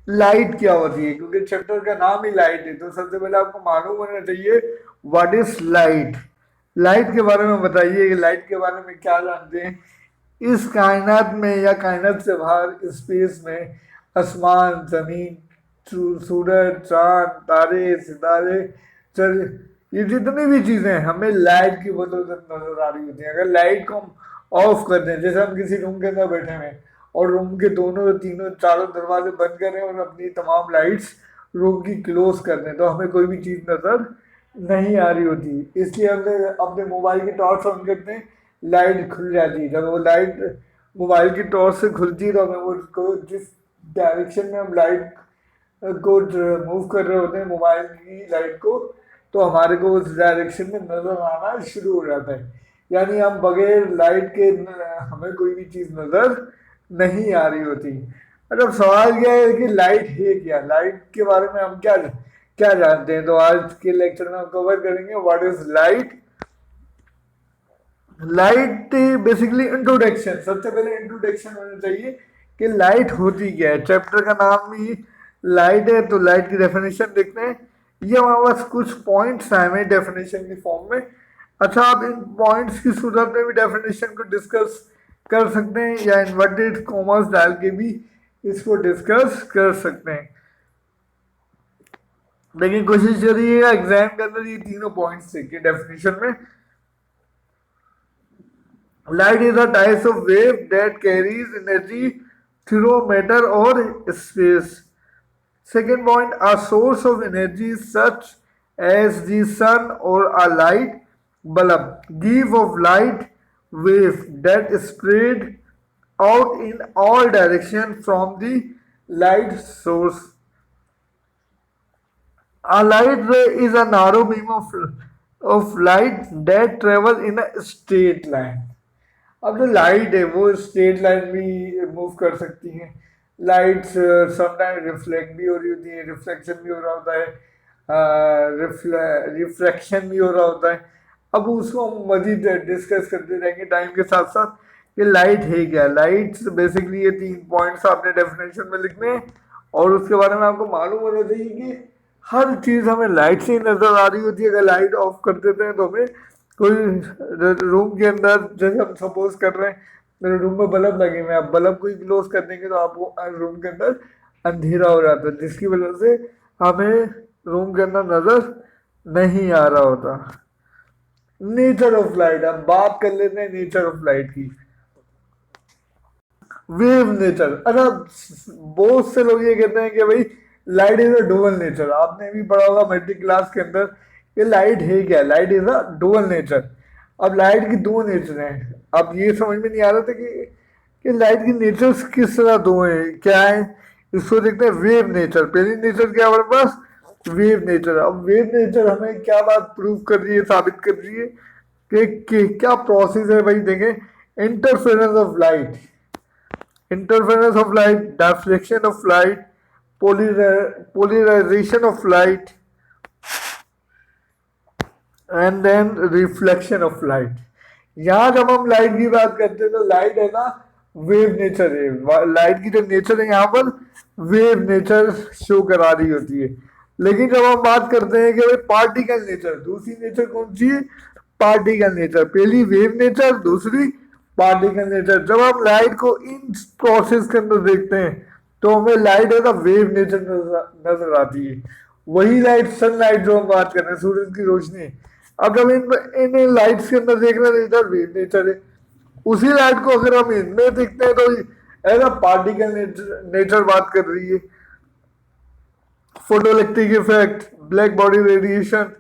Light क्या होती है, क्योंकि चैप्टर का नाम ही लाइट है, तो सबसे पहले आपको मालूम होना चाहिए व्हाट इज लाइट। लाइट के बारे में बताइए कि लाइट के बारे में क्या जानते हैं। इस कायनात में या कायनात से बाहर स्पेस में आसमान, जमीन, सूरज, चांद, तारे, सितारे, चल, ये जितनी भी चीजें हैं हमें लाइट की बदौलत नजर आ रही होती हैं। अगर लाइट को हम ऑफ कर दें, जैसे हम किसी रूम के अंदर बैठे हैं और रूम के दोनों, तीनों, चारों दरवाजे बंद करें और अपनी तमाम लाइट्स रूम की क्लोज कर दें, तो हमें कोई भी चीज नजर नहीं आ रही होती। इसलिए हमने अपने मोबाइल की टॉर्च ऑन करते हैं, लाइट खुल जाती है। जब वो लाइट मोबाइल की टॉर्च से खुलती है तो हमें वो उसको जिस डायरेक्शन में हम लाइट को मूव कर रहे होते हैं मोबाइल की लाइट को, तो हमारे को उस डायरेक्शन में नजर आना शुरू हो जाता है। यानी हम बगैर लाइट के हमें कोई भी चीज नजर नहीं आ रही होती। मतलब सवाल क्या है कि लाइट है क्या, लाइट के बारे में हम क्या क्या जानते हैं। तो आज के लेक्चर में हम कवर करेंगे what is light. Light basically introduction, सबसे पहले इंट्रोडक्शन होना चाहिए कि लाइट होती क्या है। चैप्टर का नाम ही लाइट है, तो लाइट की डेफिनेशन देखते हैं। ये हमारे पास कुछ पॉइंट्स हैं हमें डेफिनेशन की फॉर्म में। अच्छा, आप इन पॉइंट्स की सूरत में भी डेफिनेशन को डिस्कस कर सकते हैं या इन्वर्टेड कॉमर्स डाल के भी इसको डिस्कस कर सकते हैं। लेकिन कोशिश करिएगा एग्जाम के अंदर ये तीनों पॉइंट्स देखिए डेफिनेशन में। Light is a type of wave that carries energy through matter or space. Second point, a source of energy such as the sun or a light bulb give of light wave that spread out in all directions from the light source. A light ray is a narrow beam of light that travel in a straight line. अब जो light है वो straight line भी move कर सकती हैं। Lights sometime reflect भी हो रही होती है, रिफ्लेक्शन भी हो रहा होता है, रिफ्रैक्शन भी हो रहा होता है। अब उसको हम मजीद डिस्कस करते रहेंगे टाइम के साथ साथ कि लाइट है क्या। लाइट्स बेसिकली ये तीन पॉइंट्स आपने डेफिनेशन में लिखने हैं और उसके बारे में आपको मालूम होना चाहिए कि हर चीज़ हमें लाइट से ही नज़र आ रही होती है। अगर लाइट ऑफ कर देते हैं तो हमें कोई रूम के अंदर, जैसे हम सपोज कर रहे हैं मेरे रूम में बल्ब लगे हुए हैं, आप बल्ब को ही क्लोज कर देंगे तो आपको रूम के अंदर अंधेरा हो जाता है, जिसकी वजह से हमें रूम के अंदर नजर नहीं आ रहा होता। नेचर ऑफ लाइट, हम बात कर लेते हैं नेचर ऑफ लाइट की। वेव नेचर, अच्छा, बहुत से लोग ये कहते हैं कि भाई light is a dual nature. आपने भी पढ़ा होगा मैट्रिक क्लास के अंदर कि लाइट है क्या, light is a dual nature. अब लाइट की दो नेचर हैं। अब ये समझ में नहीं आ रहा था कि लाइट की नेचर्स किस तरह दो हैं, क्या है। इसको देखते हैं वेव नेचर। पहली नेचर क्या है हमारे पास, वेव नेचर। अब वेव नेचर हमें क्या बात प्रूव कर रही है, साबित कर रही है कि क्या प्रोसेस है भाई। देखें, interference of light, interference of light, diffraction of light, polarization of light, and then reflection of light. यहाँ जब हम लाइट की बात करते हैं तो लाइट है ना वेव नेचर है। लाइट की जो नेचर है यहाँ पर वेव नेचर शो करा रही होती है। लेकिन जब हम बात करते हैं कि भाई पार्टिकल नेचर, दूसरी नेचर कौन सी है, पार्टिकल नेचर। पहली वेव नेचर, दूसरी पार्टिकल नेचर। जब हम लाइट को इन प्रोसेस के अंदर देखते हैं तो हमें लाइट है ना वेव नेचर नजर आती है। वही लाइट, सनलाइट जो हम बात कर रहे हैं, सूरज की रोशनी। अब जब इन इन लाइट्स के अंदर देख रहे हैं इधर वेव नेचर है। उसी लाइट को अगर हम इनमें देखते हैं तो ऐसा पार्टिकल नेचर बात कर रही है। Photoelectric effect, black body radiation,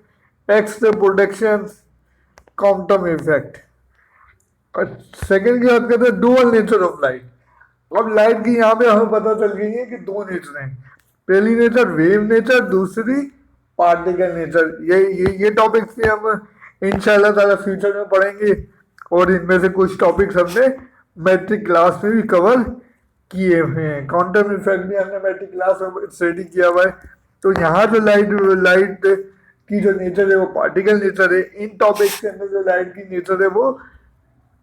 X ray protection, quantum effect. Second की बात करते हैं डुअल नेचर ऑफ लाइट। अब लाइट की यहाँ पे हमें पता चल गई है कि दो नेचर हैं। पहली नेचर वेव नेचर, दूसरी पार्टिकल नेचर। ये टॉपिक्स भी हम इंशाल्लाह ताला फ्यूचर में पढ़ेंगे और इनमें से कुछ टॉपिक्स हमने मैट्रिक क्लास में भी कवर किए हुए हैं। क्वांटम इफेक्ट भी हमने मैट्रिक क्लास में स्टडी किया हुआ है। तो यहाँ जो लाइट लाइट की जो नेचर है वो पार्टिकल नेचर है। इन टॉपिक्स के अंदर जो लाइट की नेचर है वो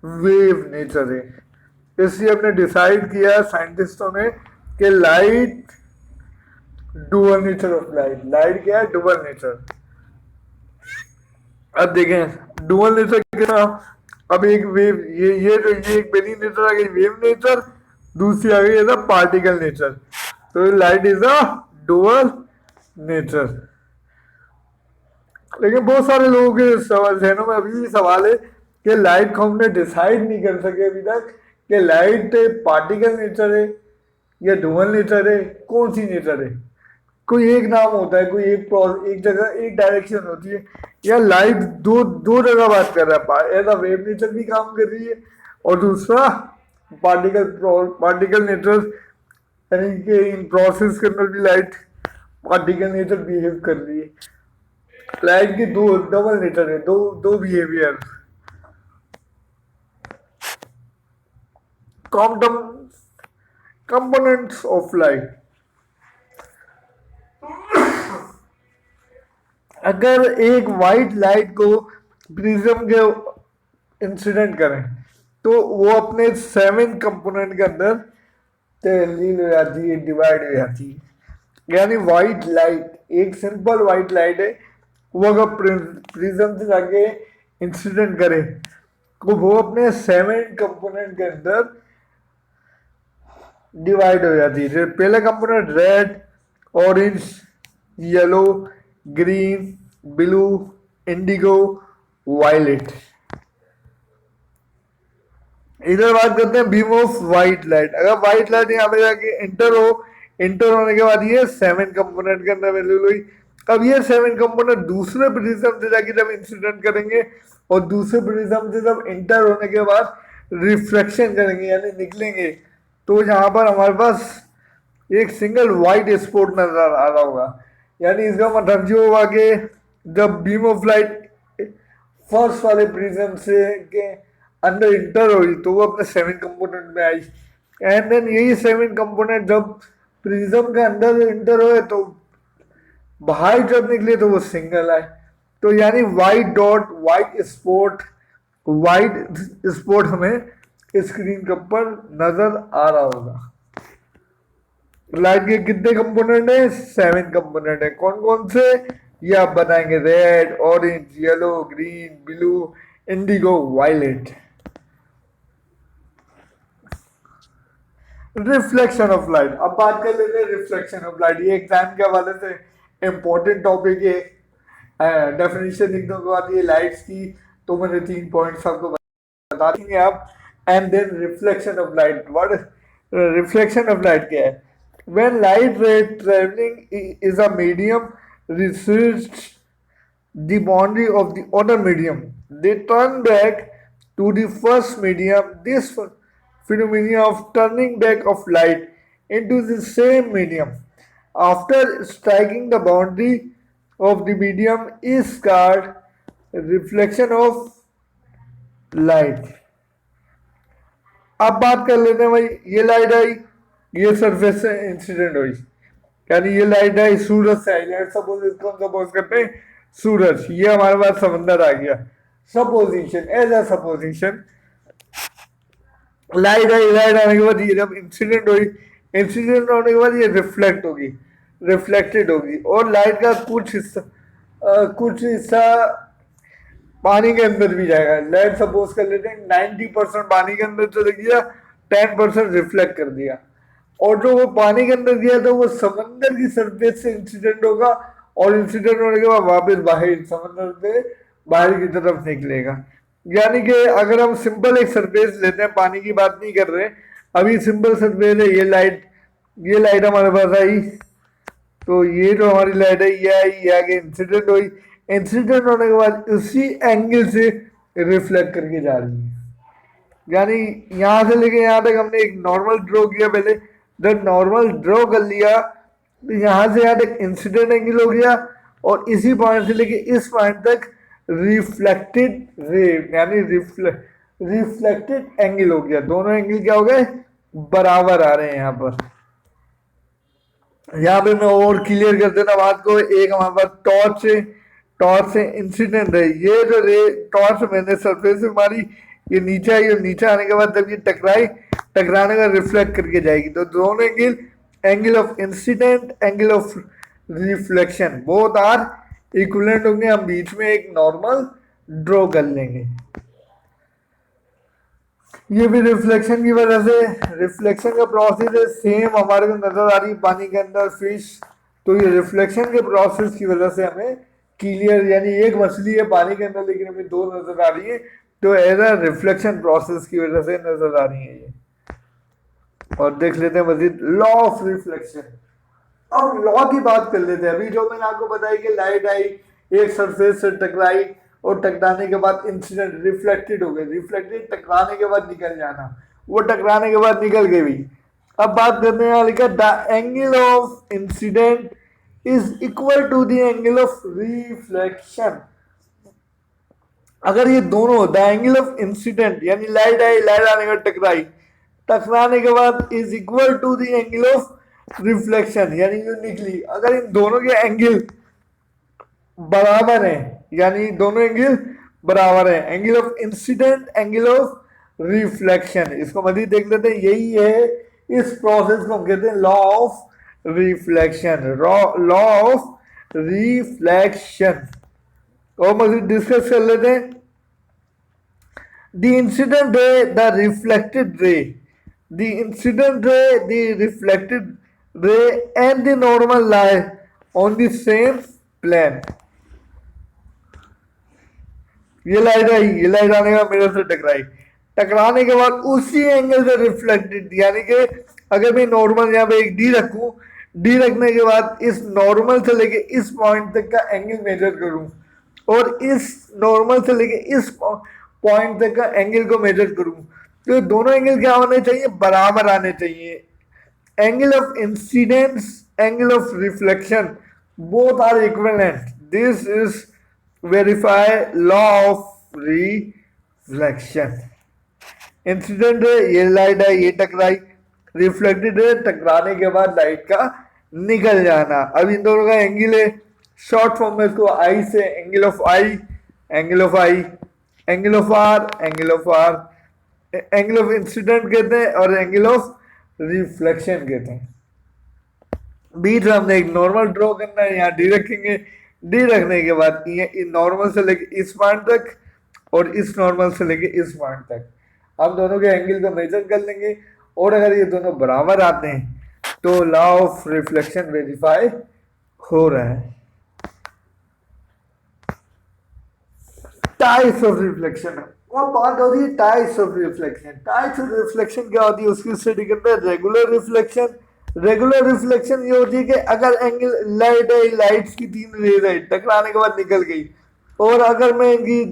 वेव नेचर है। इसलिए हमने डिसाइड किया साइंटिस्टों ने कि light dual nature of light. Light क्या है? Dual nature. अब देखें डुअल नेचर क्या। अब एक वेव, ये एक बेली नेचर आ गई, वेव नेचर। दूसरी आ गई है पार्टिकल नेचर। तो light is a dual nature. लेकिन बहुत सारे लोगों के जहनों में अभी भी सवाल है कि लाइट को हमने डिसाइड नहीं कर सके अभी तक कि लाइट पार्टिकल नेचर है या डुअल नेचर है, कौन सी नेचर है। कोई एक नाम होता है, कोई एक जगह एक डायरेक्शन होती है, या लाइट दो दो जगह बात कर रहा है। एज अ वेव नेचर भी काम कर रही है और दूसरा पार्टिकल नेचर, यानी कि इन प्रोसेस के अंदर भी लाइट पार्टिकल नेचर बिहेव कर रही है। लाइट की दो डबल नेचर है, दो दो बिहेवियर। Components of light. अगर एक वाइट लाइट को प्रिज्म के इंसिडेंट करें तो वो अपने 7 कंपोनेंट के अंदर तहलील हो जाती है, डिवाइड हो जाती है। यानी वाइट लाइट, एक सिंपल वाइट लाइट है, वो अगर प्रिज्म से जाके इंसिडेंट करे तो वो अपने 7 कंपोनेंट के अंदर डिवाइड हो जाती है। पहला component red, orange, yellow, green, blue, indigo, violet. इधर बात करते हैं बीम ऑफ व्हाइट लाइट। अगर व्हाइट लाइट यहाँ पे जाके इंटर होने के बाद ये 7 कंपोनेंट के अंदर अवेलेबल हुई। अब ये 7 कंपोनेंट दूसरे प्रिज्म से जाके जब इंसिडेंट करेंगे और दूसरे प्रिज्म से जब इंटर होने के बाद रिफ्लेक्शन करेंगे यानी निकलेंगे, तो यहाँ पर हमारे पास एक सिंगल व्हाइट स्पॉट नजर आ रहा होगा। यानी इसका मतलब जो होगा कि जब बीम ऑफ लाइट फर्स्ट वाले प्रिज्म से के अंदर इंटर हुई तो वो अपने 7 कंपोनेंट में आई, एंड देन यही 7 कंपोनेंट जब प्रिज्म के अंदर इंटर हुए तो बाहर जब निकले तो वो सिंगल आए। तो यानी वाइट डॉट, वाइट स्पॉट हमें स्क्रीन के ऊपर नजर आ रहा होगा। लाइट के कितने कंपोनेंट है? 7 कंपोनेंट है। कौन कौन से? ये आप बताएंगे, red, orange, yellow, green, blue, indigo, violet. Reflection of light. अब बात कर लेते हैं रिफ्लेक्शन ऑफ लाइट। ये एग्जाम के हवाले से इंपॉर्टेंट टॉपिक है। डेफिनेशन लिखने के बाद ये लाइट्स की तो मैंने 3 पॉइंट्स आपको बता देंगे आप। And then reflection of light. What reflection of light क्या है? When light ray traveling is a medium reaches the boundary of the other medium, they turn back to the first medium. This phenomenon of turning back of light into the same medium after striking the boundary of the medium is called reflection of light. अब बात कर लेते हैं भाई, ये light आई, ये surface से incident हुई, यानी ये लाइट आई सूरज से आई। लाइट सपोज, इसको हम सपोज करते हैं सूरज, ये हमारे पास समंदर आ गया। Superposition, as a superposition light आई, लाइट आने के बाद ये जब इंसिडेंट हुई, इंसिडेंट होने के बाद ये रिफ्लेक्ट होगी, रिफ्लेक्टेड होगी, और लाइट का कुछ हिस्सा पानी के अंदर भी जाएगा। लाइट सपोज कर लेते हैं 90% पानी के अंदर चले गया, 10% रिफ्लेक्ट कर दिया, और जो वो पानी के अंदर गया था वो समंदर की सरफेस से इंसिडेंट होगा, और इंसिडेंट होने के बाद वापस बाहर समंदर से बाहर की तरफ निकलेगा। यानी कि अगर हम सिंपल एक सरफेस लेते हैं, पानी की बात नहीं कर रहे, अभी सिंपल सरफेस है, ये लाइट हमारे पास आई, तो ये जो हमारी लाइट है ये आई, ये आगे इंसिडेंट हुई, इंसिडेंट होने के बाद उसी एंगल से रिफ्लेक्ट करके जा रही है। यानी यहाँ से लेके यहाँ तक हमने एक नॉर्मल ड्रॉ किया, पहले जब नॉर्मल ड्रॉ कर लिया तो यहाँ से यहाँ तक इंसिडेंट एंगल हो गया, और इसी पॉइंट से लेके इस पॉइंट तक रिफ्लेक्टेड रे यानी रिफ्लेक्टेड एंगल हो गया। दोनों एंगल क्या हो गए? बराबर आ रहे हैं। यहाँ पर यहाँ पे मैं और क्लियर कर देता बात को। एक हमारे पास टॉर्च से इंसिडेंट है, ये जो रे टॉर्च मैंने सरफेस से मारी, ये नीचे आई, और नीचे आने के बाद जब ये टकराने का रिफ्लेक्ट करके जाएगी, तो दोनों angle angle of incident, angle of reflection, both are equivalent होंगे। हम बीच में एक नॉर्मल ड्रॉ कर लेंगे। ये भी रिफ्लेक्शन की वजह से, रिफ्लेक्शन का प्रोसेस है सेम हमारे को नजर आ रही है पानी के अंदर फिश। तो ये रिफ्लेक्शन के प्रोसेस की वजह से हमें क्लियर, यानी एक मछली है पानी के अंदर लेकिन हमें दो नजर आ रही है, तो एज अ रिफ्लेक्शन प्रोसेस की वजह से नजर आ रही है ये। और देख लेते हैं मजीद लॉ ऑफ रिफ्लेक्शन। अब लॉ की बात कर लेते हैं। अभी जो मैंने आपको बताया कि लाइट आई, एक सरफेस से टकराई, और टकराने के बाद इंसिडेंट रिफ्लेक्टेड हो गए, रिफ्लेक्टेड टकराने के बाद निकल जाना, वो टकराने के बाद निकल गई भी। अब बात करते हैं, लिखा the angle of incident is equal to the angle of reflection. अगर ये दोनों, द एंगल ऑफ इंसिडेंट यानी लाइट आई, लाइट आने के बाद टकराई, टकराने के बाद is equal to the angle of reflection यानी जो निकली, अगर इन दोनों के एंगल बराबर है, यानी दोनों एंगल बराबर है, angle of incident, angle of reflection, इसको मजीद देख लेते हैं। यही है, इस प्रोसेस को हम कहते हैं law of reflection, law of reflection. और मजीद डिस्कस कर लेते हैं। The incident ray, the reflected ray, the incident ray, the reflected ray, and the normal lie on the same plane. ये लाइट आई, ये लाइट आने का मिरर से टकराई, टकराने के बाद उसी एंगल से रिफ्लेक्टेड, यानी कि अगर मैं नॉर्मल यहाँ पे एक डी रखूं, डी रखने के बाद इस नॉर्मल से लेके इस पॉइंट तक का एंगल मेजर करूं, और इस नॉर्मल से लेके इस पॉइंट तक का एंगल को मेजर करूं, तो दोनों एंगल क्या होने चाहिए, बराबर आने चाहिए। Angle of incidence, angle of reflection, both are equivalent. This is verify law of reflection. Incident है, ये लाइट है, ये टकराई, रिफ्लेक्टेड है, टकराने के बाद लाइट का निकल जाना। अब इन दोनों का एंगल है, शॉर्ट फॉर्म में इसको आई से, angle of I, angle of I, angle of R, angle of R, angle of incident कहते हैं और एंगल ऑफ रिफ्लेक्शन कहते हैं। बीच में हमने एक नॉर्मल ड्रॉ करना है, यहाँ डी रखेंगे, डी रखने के बाद ये नॉर्मल से लेके इस पॉइंट तक और इस नॉर्मल से लेके इस पॉइंट तक हम दोनों के एंगल को मेजर कर लेंगे, और अगर ये दोनों बराबर आते हैं तो लॉ ऑफ रिफ्लेक्शन वेरीफाई हो रहा है। टाइप्स ऑफ रिफ्लेक्शन, और बात होती है types of reflection. Types of reflection क्या होती है उसकी स्टडी करते हैं। रेगुलर रिफ्लेक्शन, रेगुलर रिफ्लेक्शन ये होती है कि अगर एंगल लाइट है, लाइट्स की तीन रेज है, टकराने के बाद निकल गई, और अगर मैं इनकी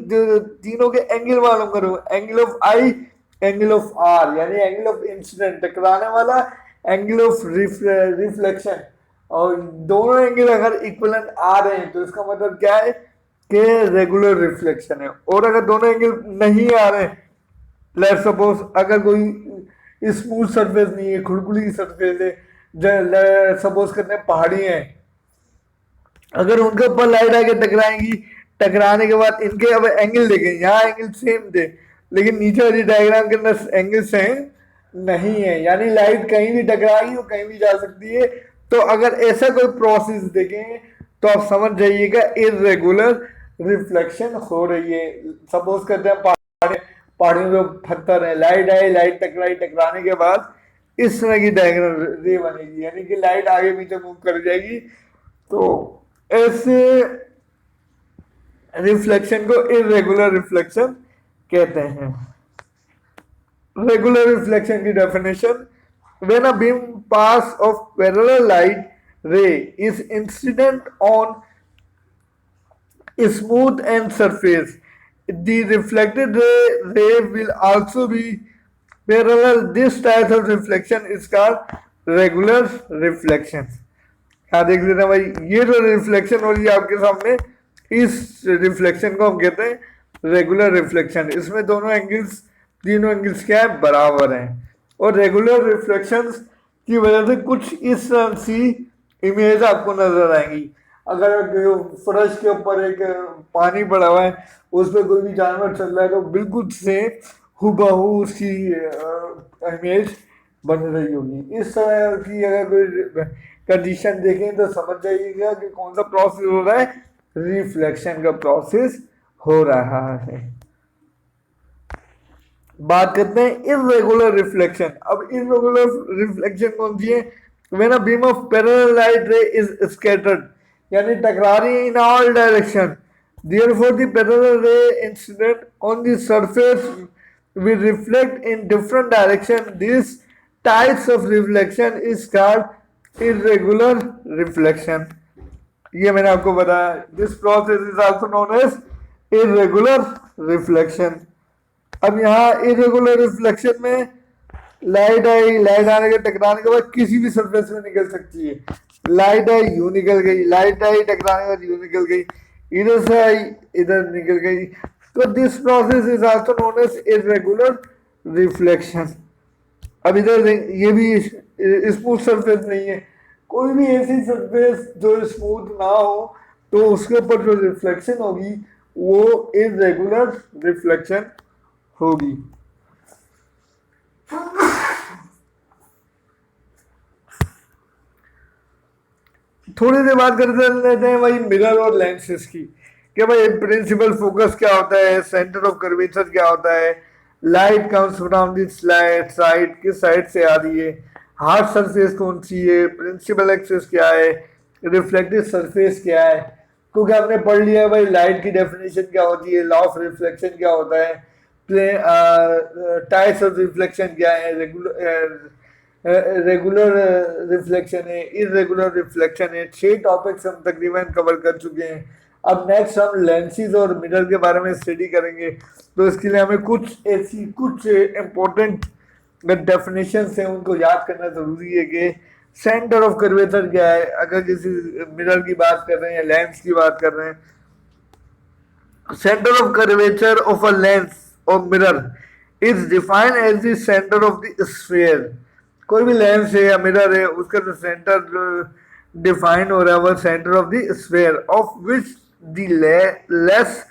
तीनों के एंगल मालूम करूं, angle of I, angle of R, यानी एंगल ऑफ इंसिडेंट टकराने वाला, एंगल ऑफ रिफ्लेक्शन, और दोनों एंगल अगर इक्विवेलेंट आ रहे हैं तो इसका मतलब क्या है कि रेगुलर रिफ्लेक्शन है। और अगर दोनों एंगल नहीं आ रहे, लेट्स सपोज अगर कोई स्मूथ सरफेस नहीं है, खुरखुरी सरफेस है, सपोज करते हैं पहाड़ी है, अगर उनके ऊपर लाइट आके टकराएंगी, टकराने के बाद इनके अब एंगल देखें, यहाँ एंगल सेम थे लेकिन नीचे वाली डायग्राम के अंदर एंगल सेम नहीं है, यानी लाइट कहीं भी टकराएगी वो कहीं भी जा सकती है। तो अगर ऐसा कोई प्रोसेस देखें तो आप समझ जाइएगा इरेगुलर रिफ्लेक्शन हो रही है। सपोज करते हैं पहाड़ियों पे पत्थर है, लाइट आई, लाइट टकराई, टकराने के बाद इस तरह की डायग्राम रे बनेगी, यानी कि लाइट आगे पीछे मूव कर जाएगी। तो ऐसे रिफ्लेक्शन को इरेगुलर रिफ्लेक्शन कहते हैं। रेगुलर रिफ्लेक्शन की definition, when a beam pass of parallel light ray is incident on a smooth end surface, the reflected ray will also be parallel. This type of reflection is called regular reflection। हाँ देख लेते हैं भाई, ये जो reflection हो रही है आपके सामने, इस रिफ्लेक्शन को हम कहते हैं रेगुलर रिफ्लेक्शन। इसमें दोनों एंगल्स, तीनों एंगल्स क्या है, बराबर हैं। और रेगुलर रिफ्लेक्शंस की वजह से कुछ इस तरह सी इमेज आपको नजर आएंगी। अगर फर्श के ऊपर एक पानी पड़ा हुआ है, उस पर कोई भी जानवर चल रहा है तो बिल्कुल से हुबहू उसकी इमेज बन रही होगी। इस तरह की अगर कोई कंडीशन देखें तो समझ जाइएगा कि कौन सा प्रोसेस हो रहा है, रिफ्लेक्शन का प्रोसेस हो रहा है। बात करते हैं इरेगुलर रिफ्लेक्शन। अब इरेगुलर रिफ्लेक्शन कौन सी है? When a beam of parallel light रे इज स्कैटर्ड, यानी टकरा रही है in all direction, therefore the parallel ray incident on the surface will reflect in different direction. These types of reflection is called irregular reflection. ये मैंने आपको बताया, this process is also known as irregular reflection. अब यहाँ irregular reflection में light आई, light आने के टकराने के बाद किसी भी सरफेस में निकल सकती है। लाइट आई यू निकल गई, लाइट आई टकराने के बाद यू निकल गई, इधर से आई इधर निकल गई। तो this process is also known as irregular reflection. अब इधर ये भी स्मूथ सरफेस नहीं है, कोई भी ऐसी सरफेस जो स्मूथ ना हो तो उसके ऊपर जो रिफ्लेक्शन होगी वो इरेगुलर रिफ्लेक्शन होगी। थोड़ी देर बात करते लेते हैं भाई मिरर और लेंसेज की, कि भाई प्रिंसिपल फोकस क्या होता है, सेंटर ऑफ कर्वेचर क्या होता है, light comes from this side, किस साइड से आ रही है, हार्ड सरफेस कौन सी है, प्रिंसिपल एक्सिस क्या है, रिफ्लेक्टिव सरफेस क्या है। क्योंकि आपने पढ़ लिया भाई लाइट की डेफिनेशन क्या होती है, लॉ ऑफ रिफ्लेक्शन क्या होता है, टाइप्स ऑफ रिफ्लेक्शन क्या है, रेगुलर रिफ्लेक्शन है, इरेगुलर रिफ्लेक्शन है। 6 टॉपिक्स हम तकरीबन कवर कर चुके हैं। अब नेक्स्ट हम लेंसेज और मिरर के बारे में स्टडी करेंगे, तो इसके लिए हमें कुछ इम्पोर्टेंट डेफिनेशन है उनको याद करना जरूरी है कि सेंटर ऑफ कर्वेचर क्या है। अगर किसी मिरर की बात कर रहे हैं या लेंस की बात कर रहे हैं, centre of curvature of a lens और mirror is defined as the centre of the sphere. कोई भी लेंस है या मिरर है उसका जो सेंटर डिफाइन हो रहा है वो centre of the sphere of which the lens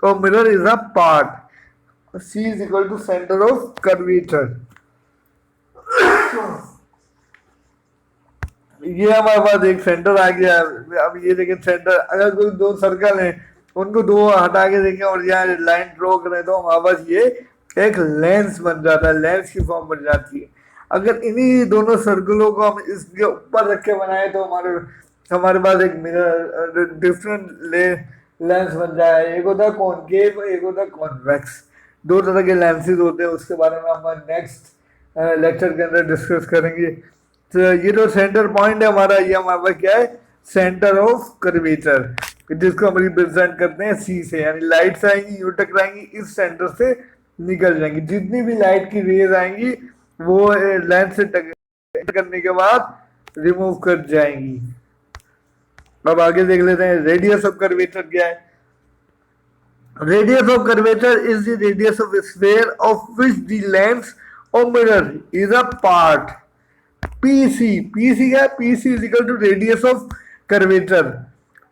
और mirror is a part. C is equal to center of curvature। ये हमारे पास एक सेंटर आ गया। अब ये देखें सेंटर, अगर कोई 2 सर्कल हैं उनको 2 हटा के देखें और यहाँ लाइन ड्रॉ करें तो हमारे पास ये एक लेंस बन जाता है, लेंस की फॉर्म बन जाती है। अगर इन्हीं दोनों सर्कलों को हम इसके ऊपर रख के बनाए तो हमारे पास एक मिरर डिफरेंट लेंस बन जाए। एक होता है कॉनकेव, एक होता है कॉन्वेक्स। 2 तरह के लेंसेज होते हैं, उसके बारे में हम नेक्स्ट लेक्चर के अंदर डिस्कस करेंगे। तो ये जो सेंटर पॉइंट है हमारा, ये हमारे पास क्या है, सेंटर ऑफ कर्वेचर, जिसको हम रिप्रेजेंट करते हैं C से। यानी लाइट्स आएंगी यू टकराएंगी, इस सेंटर से निकल जाएंगी। जितनी भी लाइट की रेज आएंगी वो लेंस से टकराने करने के बाद रिमूव कर जाएंगी। अब आगे देख लेते हैं रेडियस ऑफ कर्वेचर क्या है। Radius of curvature is the radius of a sphere of which the lens or mirror is a part। PC क्या है? PC is equal to radius of curvature।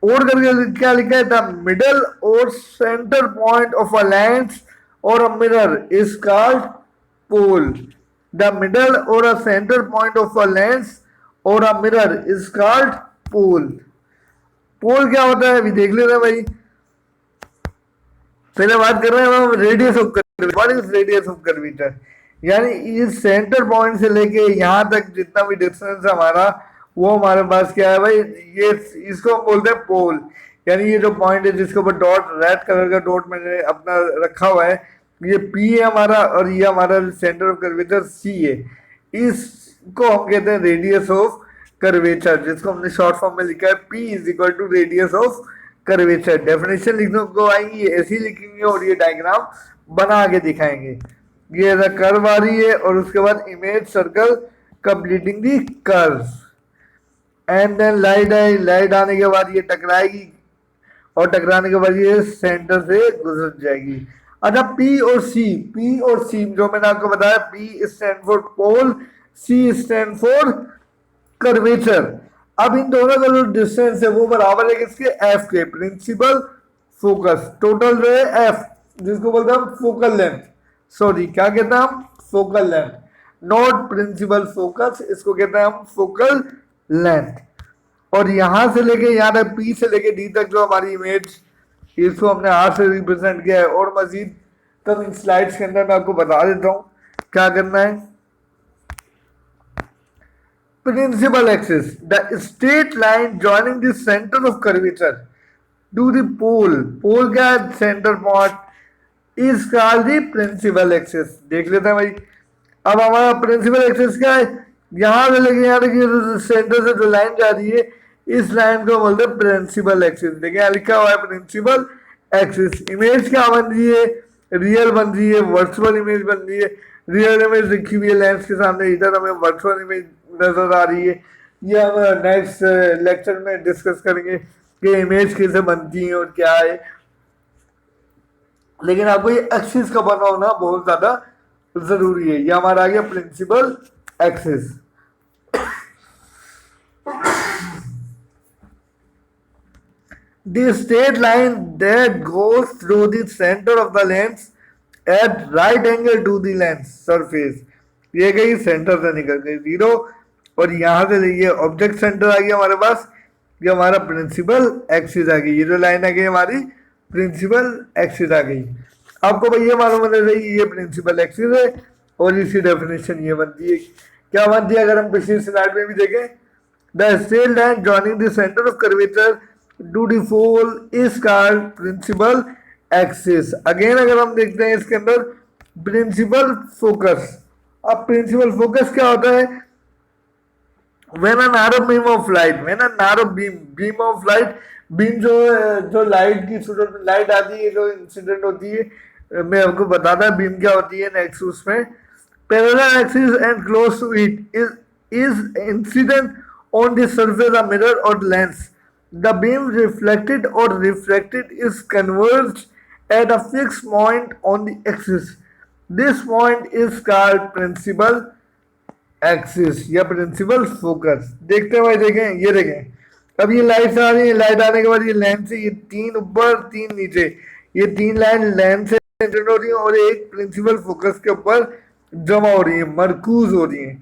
और करके क्या लिखा है, the middle or center point of a lens or a mirror is called pole। The middle or a center point of a lens or a mirror is called pole। पोल क्या होता है अभी देख लेना भाई। पहले बात कर रहे हैं हम radius of curvature. What is radius of curvature? यानी इस सेंटर पॉइंट से लेके यहाँ तक जितना भी डिस्टेंस है हमारा, वो हमारे पास क्या है भाई, ये इसको हम बोलते हैं पोल। यानी ये जो पॉइंट है जिसके ऊपर डॉट, रेड कलर का डॉट मैंने अपना रखा हुआ है, ये P है हमारा और ये हमारा सेंटर ऑफ कर्वेचर C है। इसको हम कहते हैं रेडियस ऑफ कर्वेचर, जिसको हमने शॉर्ट फॉर्म में लिखा है P is equal to radius of curvature. Definition लिखने को आएंगी, ऐसे ही लिखेंगे और ये डायग्राम बना के दिखाएंगे। ये कर्व आ रही है और उसके बाद image circle completing the curve, and then light आई, लाइट आने के बाद ये टकराएगी और टकराने के बाद ये सेंटर से गुजर जाएगी। अच्छा P और C जो मैंने आपको बताया, P stand for pole, C stand for curvature. अब इन दोनों का जो डिस्टेंस है वो बराबर है किसके, F के, प्रिंसिपल फोकस। टोटल जो है F, जिसको बोलते हैं हम फोकल लेंथ, सॉरी क्या कहते हैं हम, focal length. Not principal focus, इसको कहते हैं हम फोकल लेंथ। और यहां से लेके यहाँ तक पी से लेके डी तक जो हमारी इमेज, इसको हमने आर से रिप्रेजेंट किया है। और मजीद तब इन स्लाइड्स के अंदर मैं आपको बता देता हूँ क्या करना है। Principal axis, the straight line joining the centre of curvature to the pole, pole क्या है, centre point, is called the principal axis. देख लेते हैं भाई, अब हमारा प्रिंसिपल एक्सिस क्या है, यहां से लेके यहाँ तक सेंटर से जो लाइन जा रही है, इस लाइन को बोलते हैं प्रिंसिपल एक्सिस। देखिए यहाँ लिखा हुआ है प्रिंसिपल एक्सिस। इमेज क्या बन रही है, रियल बन रही है, वर्चुअल इमेज बन रही है। रियल इमेज लिखी हुई है लेंस के सामने, इधर हमें वर्चुअल इमेज नजर आ रही है। ये हम नेक्स्ट लेक्चर में डिस्कस करेंगे कि इमेज कैसे बनती है और क्या है, लेकिन आपको ये एक्सिस का पता होना बहुत ज्यादा जरूरी है। ये हमारा आ गया principal axis. The straight line that goes through the center of the lens at right angle to the lens surface, ये गई सेंटर से निकल गई 0, और यहां से ये ऑब्जेक्ट सेंटर आ गया हमारे पास, ये हमारा प्रिंसिपल एक्सिस आ गई। ये जो लाइन आ गई हमारी प्रिंसिपल एक्सिस आ गई। आपको भाई ये मालूम होना चाहिए ये प्रिंसिपल एक्सिस है, और इसकी डेफिनेशन ये बनती है, क्या बनती है, अगर हम पिछली स्लाइड में भी देखें, the straight line joining the centre of curvature to the pole is called principal axis. Again अगर हम देखते हैं इसके अंदर प्रिंसिपल फोकस। अब प्रिंसिपल फोकस क्या होता है, when a narrow beam of light, when a narrow beam of light, beam जो लाइट की सूरत लाइट आती है, जो इंसिडेंट होती है, मैं आपको बताता बीम क्या होती है नेक्स्ट उसमें, parallel axis and close to it is incident on the surface of mirror और लेंस, द बीम रिफ्लेक्टेड और refracted is converged at a fixed point on the axis. This point is called principal axis या principal focus. देखते हैं भाई, देखें ये देखें, अब ये लाइट आ रही है, लाइट आने के बाद ये लेंस से ये 3 ऊपर 3 नीचे, ये 3 लाइन लेंस से जनरेट हो रही है और एक प्रिंसिपल फोकस के ऊपर जमा हो रही है, मरकूज हो रही है।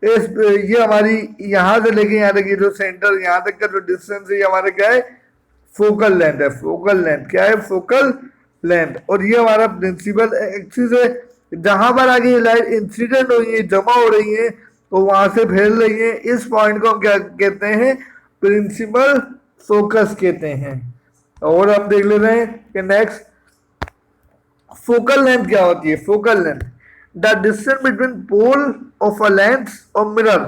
ये हमारी यहाँ से लेके यहाँ तक ये जो सेंटर यहाँ तक का जो डिस्टेंस है, ये हमारा क्या है, फोकल लेंथ है। फोकल लेंथ क्या है, फोकल लेंथ। और ये हमारा प्रिंसिपल एक्सिस है, जहां पर आगे ये लाइट इंसिडेंट हो रही है, जमा हो रही है, तो वहां से फैल रही है, इस पॉइंट को हम क्या कहते हैं, प्रिंसिपल फोकस कहते हैं। और हम देख ले रहे हैं कि नेक्स्ट फोकल लेंथ क्या होती है। Focal length, the distance between pole of a lens और mirror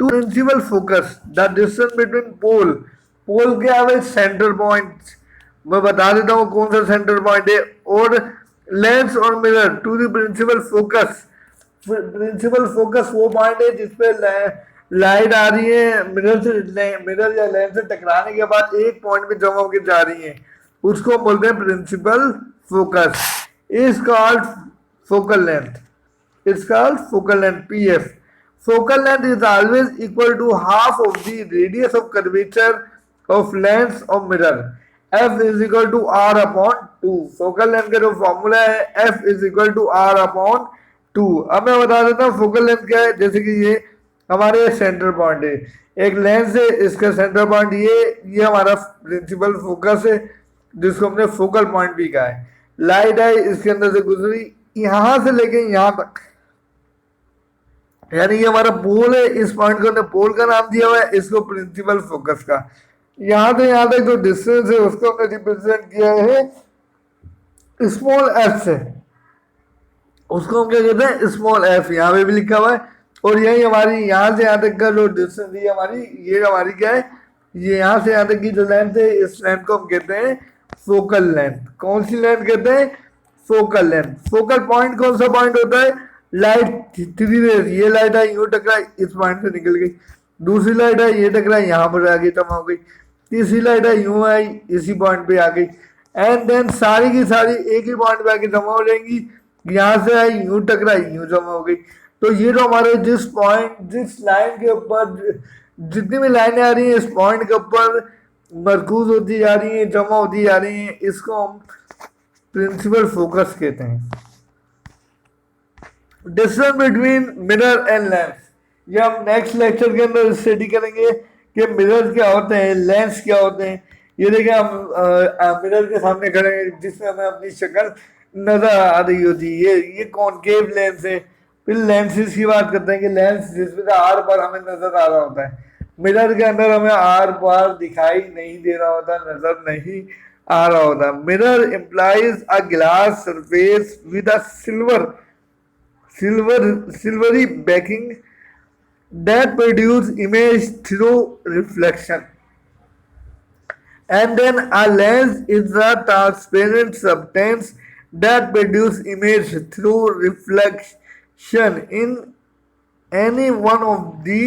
to principal focus, the distance between pole, pole क्या है, सेंटर पॉइंट, मैं बता देता हूँ कौन सा सेंटर पॉइंट है, और लेंस और mirror to the principal focus. Principal focus वो पॉइंट है जिसपे लाइट आ रही है, मिरर या लेंस से टकराने के बाद एक पॉइंट पे जमा होकर जा रही है, उसको बोलते हैं principal focus. Is called focal length, is called focal length, PF. Focal length is always equal to half of the radius of curvature of lens और mirror. F is equal to R upon 2। Focal length का जो formula है F is equal to R upon 2। अब मैं बता देता हूँ focal length क्या है। जैसे कि ये हमारे सेंटर पॉइंट है, एक लेंस है, इसका सेंटर पॉइंट ये हमारा प्रिंसिपल फोकस है, जिसको हमने फोकल पॉइंट भी कहा है। लाइट है इसके अंदर से गुजरी, यहां से लेके यहां तक, यानी ये हमारा पोल है, इस पॉइंट को हमने पोल का नाम दिया हुआ है, इसको प्रिंसिपल फोकस का। यहां से यहां तक जो डिस्टेंस है उसको हमने रिप्रेजेंट किया है स्मॉल एफ से, उसको हम क्या कहते हैं, स्मॉल एफ, यहाँ पे भी लिखा हुआ है। और यही हमारी यहाँ से यहाँ तक का जो डिस्टेंस है हमारी, ये हमारी क्या है, ये यहाँ से यहाँ तक की जो लेंथ है, इस लेंथ को हम कहते हैं फोकल लेंथ। कौन सी लेंथ कहते हैं, फोकल लेंथ। फोकल पॉइंट कौन सा पॉइंट होता है, लाइट 3 रेज, ये लाइट है यूं टकरा इस पॉइंट से निकल गई, दूसरी लाइट है ये टकरा यहाँ पर आ गई, जमा हो गई, तीसरी लाइट है यूं आई इसी पॉइंट पे आ गई, एंड देन सारी की सारी एक ही पॉइंट पे आके जमा हो जाएंगी, यहाँ से आई यूं टकरा यूं जमा हो गई। तो ये जो हमारे जिस पॉइंट, जिस लाइन के ऊपर जितनी भी लाइनें आ रही हैं, इस पॉइंट के ऊपर मरकूज होती जा रही हैं, जमा होती जा रही हैं, इसको हम प्रिंसिपल फोकस कहते हैं। Difference between mirror and lens, ये हम नेक्स्ट लेक्चर के अंदर स्टडी करेंगे कि मिरर क्या होते हैं, लेंस क्या होते हैं। ये देखिए हम मिरर के सामने खड़े हैं जिसमें हमें अपनी शक्ल नजर आ रही होती है, ये कॉनकेव लेंस है। फिर लेंसेज की बात करते हैं कि लेंस जिसमें से आर पार हमें नजर आ रहा होता है, मिरर के अंदर हमें आर पार दिखाई नहीं दे रहा होता, नजर नहीं आ रहा होता। Mirror implies a glass surface with a silvery backing that produce image through reflection, and then a lens is a transparent substance that produce image through reflection in any one of the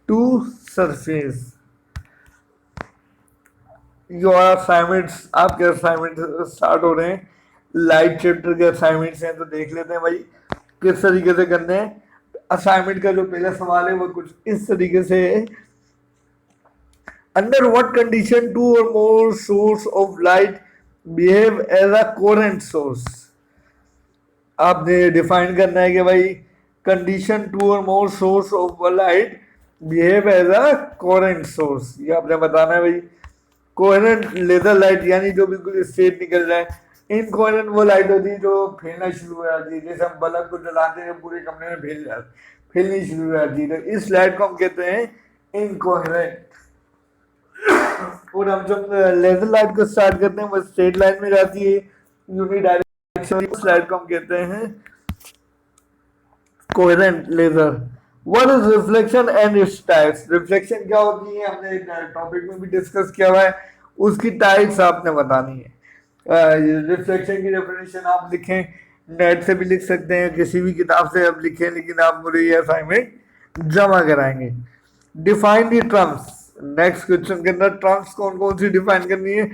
two surfaces. Your assignments, आपके assignment start हो रहे हैं, light chapter के assignments हैं, तो देख लेते हैं भाई किस तरीके से करने हैं। असाइनमेंट का जो पहला सवाल है वो कुछ इस तरीके से है, under what condition two or more source of light behave as a coherent source. आपने डिफाइन करना है कि भाई condition two or more source of light behave as a coherent source, ये आपने बताना है भाई। कोहेरेंट लेजर लाइट यानी जो बिल्कुल स्ट्रेट निकल रहा है। इनकोहेरेंट वो लाइट होती है जो फैलना शुरू हो जाती है, जैसे हम बल्ब को जलाते हैं पूरे कमरे में फैलनी शुरू हो जाती है, तो इस लाइट को हम कहते हैं इनकोहेरेंट। और हम जब लेजर लाइट को स्टार्ट करते हैं वो स्ट्रेट लाइन में जाती है यूनिडायरेक्शनल, उस लाइट को हम कहते हैं coherent laser. What is reflection and its types, reflection क्या होती है हमने टॉपिक में भी डिस्कस किया हुआ है, उसकी टाइप्स आपने बतानी है। रिफ्लेक्शन की डेफिनेशन आप लिखें, नेट से भी लिख सकते हैं, किसी भी किताब से आप लिखें, लेकिन आप मुझे ये असाइनमेंट जमा कराएंगे। Define the terms, next question के अंदर टर्म्स कौन कौन सी डिफाइन करनी है।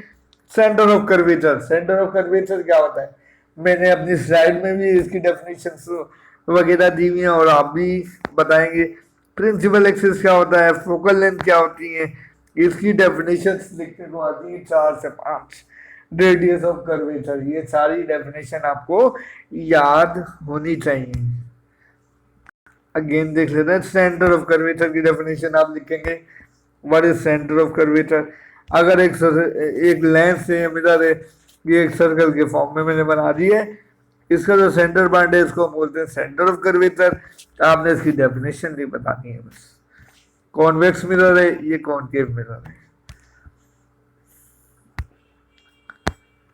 Centre of curvature, centre of curvature क्या होता है, मैंने अपनी स्लाइड में भी इसकी डेफिनेशन वगैरह दी हुई है और आप भी बताएंगे। प्रिंसिपल एक्सिस क्या होता है, फोकल लेंथ क्या होती है, इसकी डेफिनेशन लिखने को आती है 4 से 5। रेडियस ऑफ कर्वेचर, ये सारी डेफिनेशन आपको याद होनी चाहिए। अगेन देख लेते हैं, सेंटर ऑफ कर्वेचर की डेफिनेशन आप लिखेंगे, what is centre of curvature. अगर एक लेंस है, मिरर है, ये एक सर्कल के फॉर्म में मैंने बना दी है, इसका जो सेंटर पॉइंट है इसको बोलते हैं सेंटर ऑफ कर्वेचर। आपने इसकी डेफिनेशन भी बतानी है बस। कॉन्वेक्स मिरर है, ये कॉनकेव मिरर है।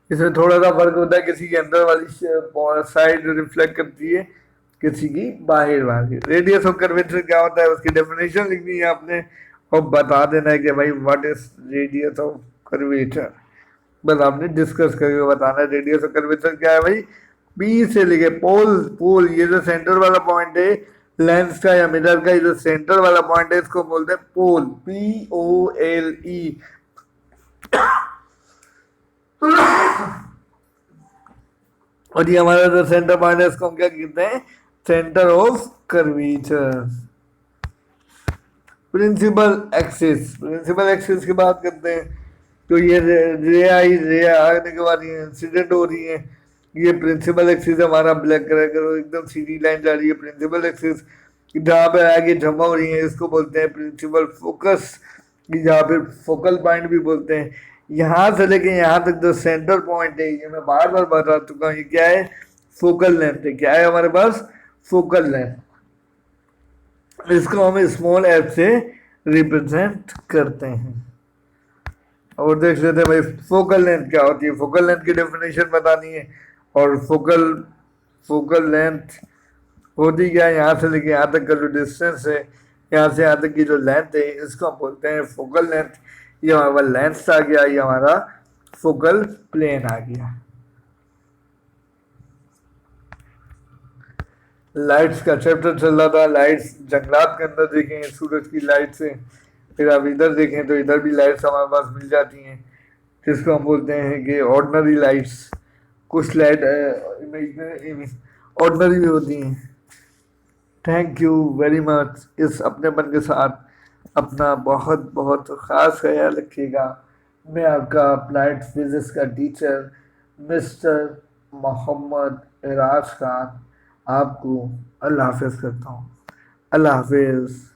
इसमें थोड़ा सा फर्क होता है, किसी के अंदर वाली साइड रिफ्लेक्ट करती है, किसी की बाहर वाली। रेडियस ऑफ कर्वेचर क्या होता है उसकी डेफिनेशन लिखनी है आपने और बता देना है कि भाई what is radius of curvature, बस आपने डिस्कस करके बताना है रेडियस ऑफ कर्वेचर क्या है भाई। बी से लिखे पोल, पोल ये जो सेंटर वाला पॉइंट है लेंस का या मिरर का, ये जो सेंटर वाला पॉइंट है इसको बोलते हैं पोल, POLE। और ये हमारा जो सेंटर पॉइंट है इसको हम क्या कहते हैं, centre of curvature. Principal axis, principal axis की बात करते हैं तो ये रे आने के बाद ये इंसिडेंट हो रही है, ये प्रिंसिपल एक्सिस हमारा ब्लैक कलर का एकदम सीधी लाइन जा रही है। प्रिंसिपल एक्सिस जहाँ पे आगे जमा हो रही है इसको बोलते हैं प्रिंसिपल फोकस, जहाँ पे फोकल पॉइंट भी बोलते हैं। यहाँ से लेके यहाँ तक जो सेंटर पॉइंट है, ये मैं बार बार बता चुका हूँ, ये क्या है, फोकल लेंथ है। क्या है हमारे पास, फोकल लेंथ। इसको हम स्मॉल एफ से रिप्रेजेंट करते हैं। और देख लेते हैं भाई फोकल लेंथ क्या होती है, फोकल लेंथ की डेफिनेशन बतानी है। और फोकल लेंथ होती क्या है, यहाँ से लेके यहाँ तक का जो डिस्टेंस है, यहाँ से यहाँ तक की जो लेंथ है, इसको हम बोलते हैं फोकल लेंथ। ये हमारा लेंथ आ गया, ये हमारा फोकल प्लेन आ गया। लाइट्स का चैप्टर चल रहा था, लाइट्स जंगलात के अंदर देखें सूरज की लाइट से, फिर आप इधर देखें तो इधर भी लाइट्स हमारे पास मिल जाती हैं, जिसको हम बोलते हैं कि ऑर्डिनरी लाइट्स। कुछ लाइट ऑर्डिनरी भी होती हैं। Thank you very much. इस अपनेपन के साथ अपना बहुत बहुत ख़ास ख्याल रखिएगा। मैं आपका अप्लाइड फिजिक्स का टीचर मिस्टर मोहम्मद एराज खान आपको अल्लाह हाफिज़ करता हूँ। अल्लाह हाफिज़।